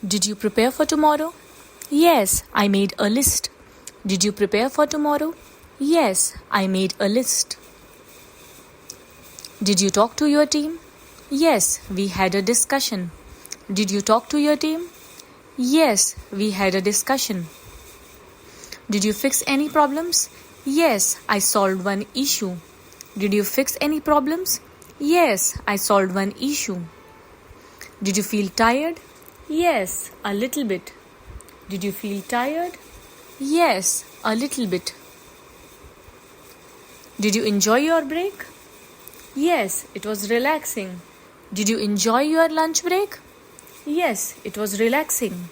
Did you prepare for tomorrow? Yes, I made a list. Did you prepare for tomorrow? Yes, I made a list. Did you talk to your team? Yes, we had a discussion. Did you talk to your team? Yes, we had a discussion. Did you fix any problems? Yes, I solved one issue. Did you fix any problems? Yes, I solved one issue. Did you feel tired? Yes, a little bit. Did you feel tired? Yes, a little bit. Did you enjoy your break? Yes, it was relaxing. Did you enjoy your lunch break? Yes, it was relaxing.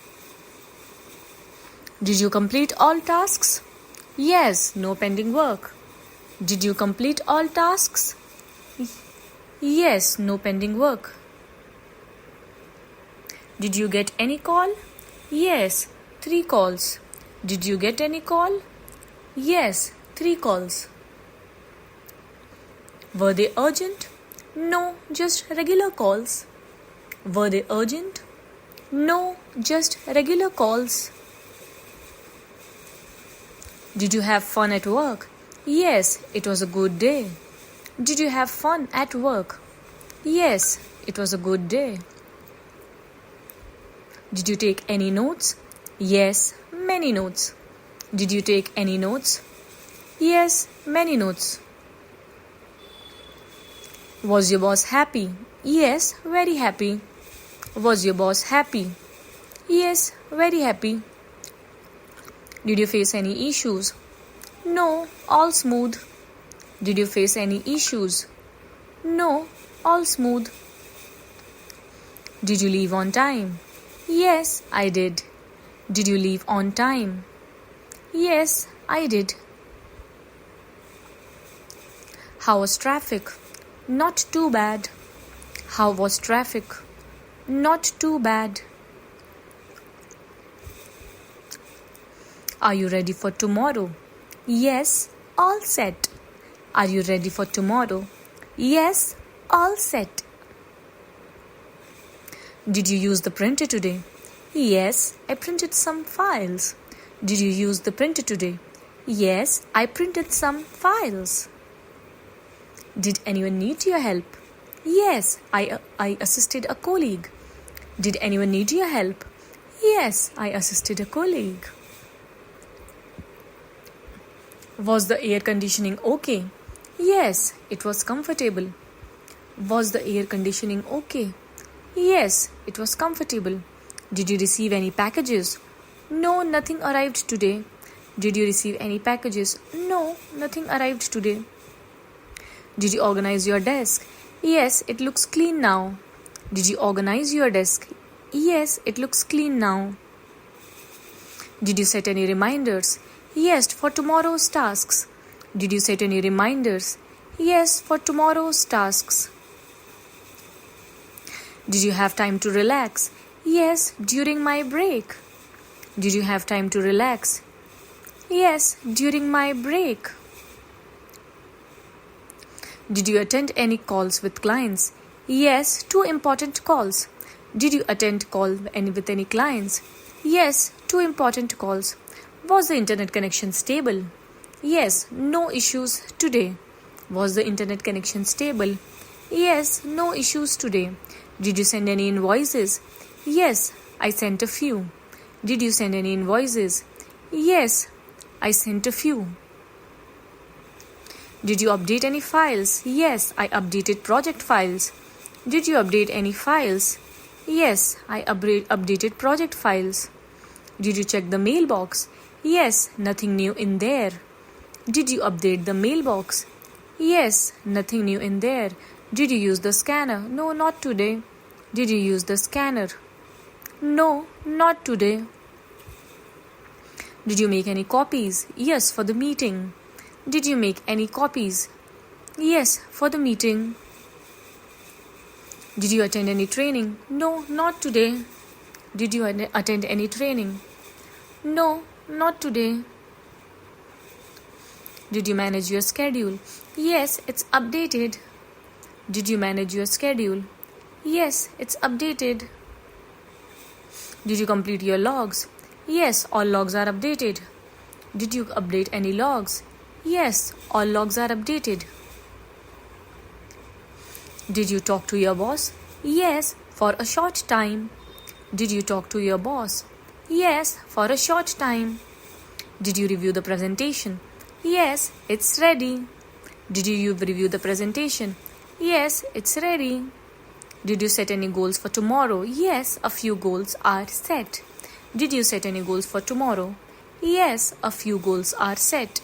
Did you complete all tasks? Yes, no pending work. Did you complete all tasks? Yes, no pending work. Did you get any call? Yes, 3 calls. Did you get any call? Yes, 3 calls. Were they urgent? No, just regular calls. Were they urgent? No, just regular calls. Did you have fun at work? Yes, it was a good day. Did you have fun at work? Yes, it was a good day. Did you take any notes? Yes, many notes. Did you take any notes? Yes, many notes. Was your boss happy? Yes, very happy. Was your boss happy? Yes, very happy. Did you face any issues? No, all smooth. Did you face any issues? No, all smooth. Did you leave on time? Yes, I did. Did you leave on time? Yes, I did. How was traffic? Not too bad. How was traffic? Not too bad. Are you ready for tomorrow? Yes, all set. Are you ready for tomorrow? Yes, all set. Did you use the printer today? Yes, I printed some files. Did you use the printer today? Yes, I printed some files. Did anyone need your help? Yes, I assisted a colleague. Did anyone need your help? Yes, I assisted a colleague. Was the air conditioning okay? Yes, it was comfortable. Was the air conditioning okay? Yes, it was comfortable. Did you receive any packages? No, nothing arrived today. Did you receive any packages? No, nothing arrived today. Did you organize your desk? Yes, it looks clean now. Did you organize your desk? Yes, it looks clean now. Did you set any reminders? Yes, for tomorrow's tasks. Did you set any reminders? Yes, for tomorrow's tasks. Did you have time to relax? Yes, during my break. Did you have time to relax? Yes, during my break. Did you attend any calls with clients? Yes, 2 important calls. Did you attend call with any clients? Yes, 2 important calls. Was the internet connection stable? Yes, no issues today. Was the internet connection stable? Yes, no issues today. Did you send any invoices? Yes, I sent a few. Did you send any invoices? Yes, I sent a few. Did you update any files? Yes, I updated project files. Did you update any files? Yes, I updated project files. Did you check the mailbox? Yes, nothing new in there. Did you update the mailbox? Yes, nothing new in there. Did you use the scanner? No, not today. Did you use the scanner? No, not today. Did you make any copies? Yes, for the meeting. Did you make any copies? Yes, for the meeting. Did you attend any training? No, not today. Did you attend any training? No, not today. Did you manage your schedule? Yes, it's updated. Did you manage your schedule? Yes, it's updated. Did you complete your logs? Yes, all logs are updated. Did you update any logs? Yes, all logs are updated. Did you talk to your boss? Yes, for a short time. Did you talk to your boss? Yes, for a short time. Did you review the presentation? Yes, it's ready. Did you review the presentation? Yes, it's ready. Did you set any goals for tomorrow? Yes, a few goals are set. Did you set any goals for tomorrow? Yes, a few goals are set.